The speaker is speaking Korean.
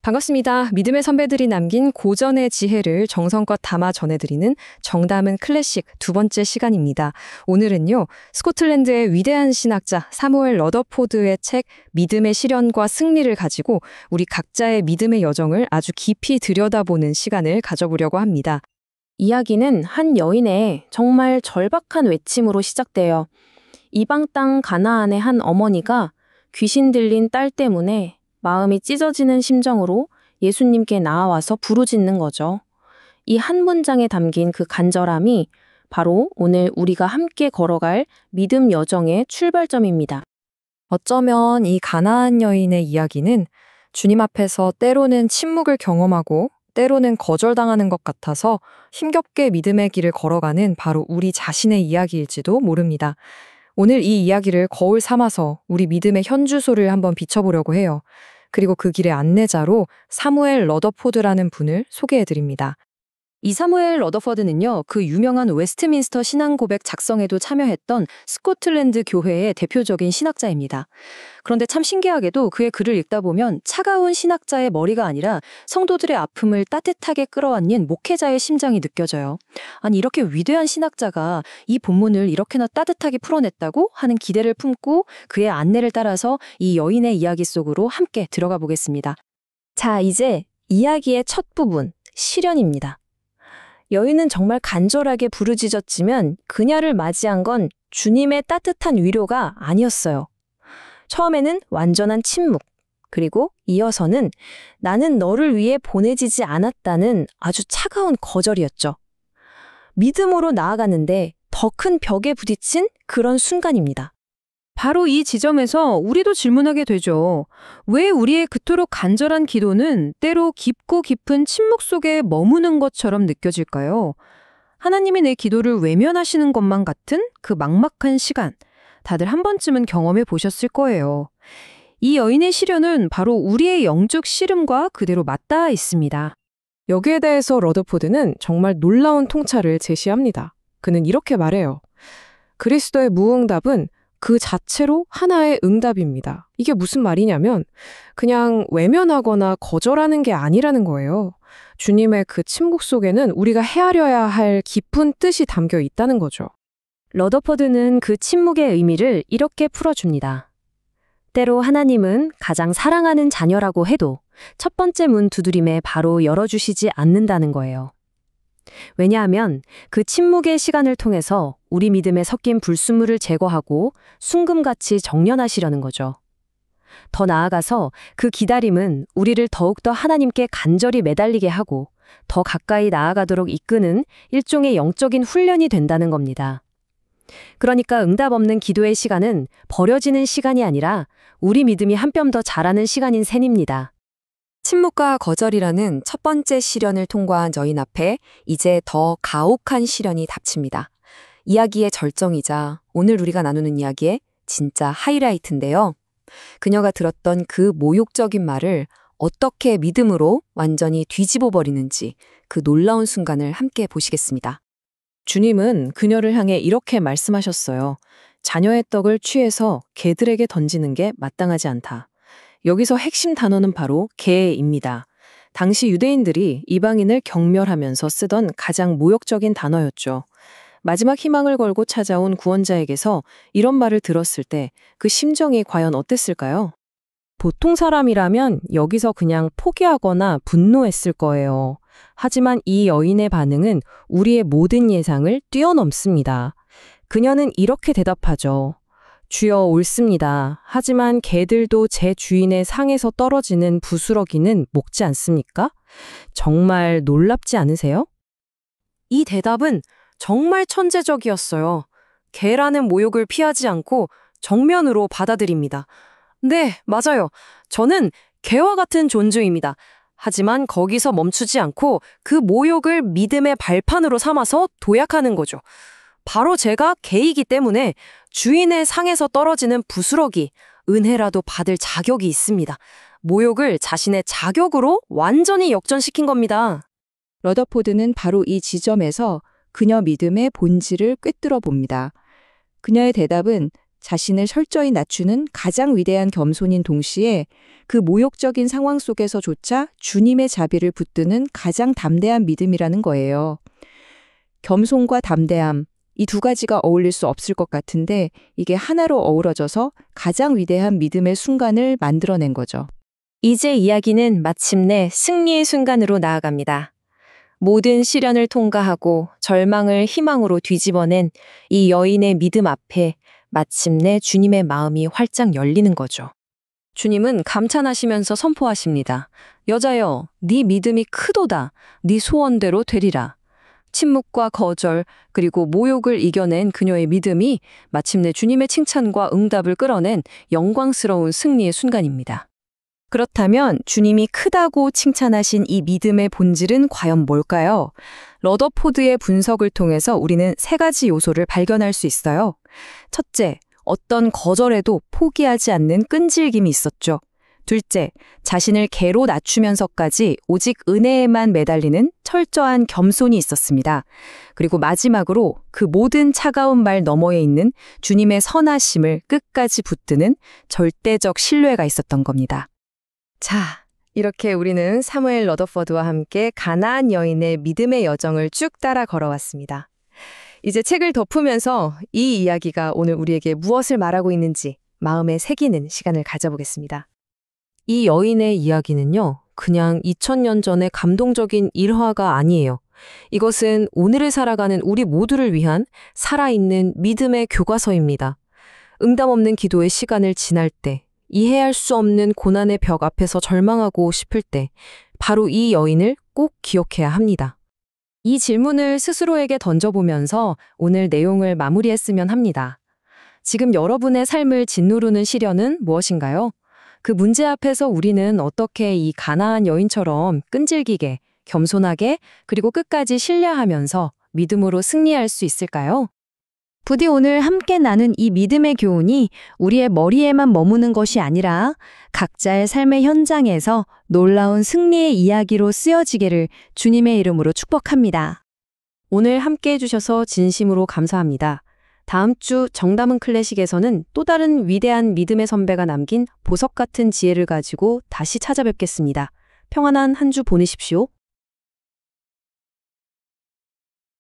반갑습니다. 믿음의 선배들이 남긴 고전의 지혜를 정성껏 담아 전해드리는 정담은 클래식 두 번째 시간입니다. 오늘은요, 스코틀랜드의 위대한 신학자 사무엘 러더포드의 책 믿음의 시련과 승리를 가지고 우리 각자의 믿음의 여정을 아주 깊이 들여다보는 시간을 가져보려고 합니다. 이야기는 한 여인의 정말 절박한 외침으로 시작돼요. 이방 땅 가나안의 한 어머니가 귀신 들린 딸 때문에 마음이 찢어지는 심정으로 예수님께 나아와서 부르짖는 거죠. 이 한 문장에 담긴 그 간절함이 바로 오늘 우리가 함께 걸어갈 믿음 여정의 출발점입니다. 어쩌면 이 가나안 여인의 이야기는 주님 앞에서 때로는 침묵을 경험하고 때로는 거절당하는 것 같아서 힘겹게 믿음의 길을 걸어가는 바로 우리 자신의 이야기일지도 모릅니다. 오늘 이 이야기를 거울 삼아서 우리 믿음의 현주소를 한번 비춰보려고 해요. 그리고 그 길의 안내자로 사무엘 러더포드라는 분을 소개해드립니다. 이 사무엘 러더포드는요, 그 유명한 웨스트민스터 신앙 고백 작성에도 참여했던 스코틀랜드 교회의 대표적인 신학자입니다. 그런데 참 신기하게도 그의 글을 읽다 보면 차가운 신학자의 머리가 아니라 성도들의 아픔을 따뜻하게 끌어안는 목회자의 심장이 느껴져요. 아니, 이렇게 위대한 신학자가 이 본문을 이렇게나 따뜻하게 풀어냈다고 하는 기대를 품고 그의 안내를 따라서 이 여인의 이야기 속으로 함께 들어가 보겠습니다. 자, 이제 이야기의 첫 부분, 시련입니다. 여인은 정말 간절하게 부르짖었지만 그녀를 맞이한 건 주님의 따뜻한 위로가 아니었어요. 처음에는 완전한 침묵, 그리고 이어서는 나는 너를 위해 보내지지 않았다는 아주 차가운 거절이었죠. 믿음으로 나아가는데 더 큰 벽에 부딪힌 그런 순간입니다. 바로 이 지점에서 우리도 질문하게 되죠. 왜 우리의 그토록 간절한 기도는 때로 깊고 깊은 침묵 속에 머무는 것처럼 느껴질까요? 하나님이 내 기도를 외면하시는 것만 같은 그 막막한 시간, 다들 한 번쯤은 경험해 보셨을 거예요. 이 여인의 시련은 바로 우리의 영적 시름과 그대로 맞닿아 있습니다. 여기에 대해서 러더포드는 정말 놀라운 통찰을 제시합니다. 그는 이렇게 말해요. 그리스도의 무응답은 그 자체로 하나의 응답입니다. 이게 무슨 말이냐면 그냥 외면하거나 거절하는 게 아니라는 거예요. 주님의 그 침묵 속에는 우리가 헤아려야 할 깊은 뜻이 담겨 있다는 거죠. 러더포드는 그 침묵의 의미를 이렇게 풀어줍니다. 때로 하나님은 가장 사랑하는 자녀라고 해도 첫 번째 문 두드림에 바로 열어주시지 않는다는 거예요. 왜냐하면 그 침묵의 시간을 통해서 우리 믿음에 섞인 불순물을 제거하고 순금같이 정련하시려는 거죠. 더 나아가서 그 기다림은 우리를 더욱더 하나님께 간절히 매달리게 하고 더 가까이 나아가도록 이끄는 일종의 영적인 훈련이 된다는 겁니다. 그러니까 응답 없는 기도의 시간은 버려지는 시간이 아니라 우리 믿음이 한 뼘 더 자라는 시간인 셈입니다. 침묵과 거절이라는 첫 번째 시련을 통과한 여인 앞에 이제 더 가혹한 시련이 닥칩니다. 이야기의 절정이자 오늘 우리가 나누는 이야기의 진짜 하이라이트인데요. 그녀가 들었던 그 모욕적인 말을 어떻게 믿음으로 완전히 뒤집어 버리는지 그 놀라운 순간을 함께 보시겠습니다. 주님은 그녀를 향해 이렇게 말씀하셨어요. 자녀의 떡을 취해서 개들에게 던지는 게 마땅하지 않다. 여기서 핵심 단어는 바로 개입니다. 당시 유대인들이 이방인을 경멸하면서 쓰던 가장 모욕적인 단어였죠. 마지막 희망을 걸고 찾아온 구원자에게서 이런 말을 들었을 때 그 심정이 과연 어땠을까요? 보통 사람이라면 여기서 그냥 포기하거나 분노했을 거예요. 하지만 이 여인의 반응은 우리의 모든 예상을 뛰어넘습니다. 그녀는 이렇게 대답하죠. 주여 옳습니다. 하지만 개들도 제 주인의 상에서 떨어지는 부스러기는 먹지 않습니까? 정말 놀랍지 않으세요? 이 대답은 정말 천재적이었어요. 개라는 모욕을 피하지 않고 정면으로 받아들입니다. 네, 맞아요. 저는 개와 같은 존재입니다. 하지만 거기서 멈추지 않고 그 모욕을 믿음의 발판으로 삼아서 도약하는 거죠. 바로 제가 개이기 때문에 주인의 상에서 떨어지는 부스러기, 은혜라도 받을 자격이 있습니다. 모욕을 자신의 자격으로 완전히 역전시킨 겁니다. 러더포드는 바로 이 지점에서 그녀 믿음의 본질을 꿰뚫어 봅니다. 그녀의 대답은 자신을 철저히 낮추는 가장 위대한 겸손인 동시에 그 모욕적인 상황 속에서조차 주님의 자비를 붙드는 가장 담대한 믿음이라는 거예요. 겸손과 담대함, 이 두 가지가 어울릴 수 없을 것 같은데 이게 하나로 어우러져서 가장 위대한 믿음의 순간을 만들어낸 거죠. 이제 이야기는 마침내 승리의 순간으로 나아갑니다. 모든 시련을 통과하고 절망을 희망으로 뒤집어낸 이 여인의 믿음 앞에 마침내 주님의 마음이 활짝 열리는 거죠. 주님은 감탄하시면서 선포하십니다. 여자여, 네 믿음이 크도다. 네 소원대로 되리라. 침묵과 거절, 그리고 모욕을 이겨낸 그녀의 믿음이 마침내 주님의 칭찬과 응답을 끌어낸 영광스러운 승리의 순간입니다. 그렇다면 주님이 크다고 칭찬하신 이 믿음의 본질은 과연 뭘까요? 러더포드의 분석을 통해서 우리는 세 가지 요소를 발견할 수 있어요. 첫째, 어떤 거절에도 포기하지 않는 끈질김이 있었죠. 둘째, 자신을 개로 낮추면서까지 오직 은혜에만 매달리는 철저한 겸손이 있었습니다. 그리고 마지막으로 그 모든 차가운 말 너머에 있는 주님의 선하심을 끝까지 붙드는 절대적 신뢰가 있었던 겁니다. 자, 이렇게 우리는 사무엘 러더포드와 함께 가나안 여인의 믿음의 여정을 쭉 따라 걸어왔습니다. 이제 책을 덮으면서 이 이야기가 오늘 우리에게 무엇을 말하고 있는지 마음에 새기는 시간을 가져보겠습니다. 이 여인의 이야기는요, 그냥 2000년 전의 감동적인 일화가 아니에요. 이것은 오늘을 살아가는 우리 모두를 위한 살아있는 믿음의 교과서입니다. 응답 없는 기도의 시간을 지날 때, 이해할 수 없는 고난의 벽 앞에서 절망하고 싶을 때, 바로 이 여인을 꼭 기억해야 합니다. 이 질문을 스스로에게 던져보면서 오늘 내용을 마무리했으면 합니다. 지금 여러분의 삶을 짓누르는 시련은 무엇인가요? 그 문제 앞에서 우리는 어떻게 이 가나안 여인처럼 끈질기게, 겸손하게, 그리고 끝까지 신뢰하면서 믿음으로 승리할 수 있을까요? 부디 오늘 함께 나눈 이 믿음의 교훈이 우리의 머리에만 머무는 것이 아니라 각자의 삶의 현장에서 놀라운 승리의 이야기로 쓰여지기를 주님의 이름으로 축복합니다. 오늘 함께 해주셔서 진심으로 감사합니다. 다음 주 정담은 클래식에서는 또 다른 위대한 믿음의 선배가 남긴 보석 같은 지혜를 가지고 다시 찾아뵙겠습니다. 평안한 한 주 보내십시오.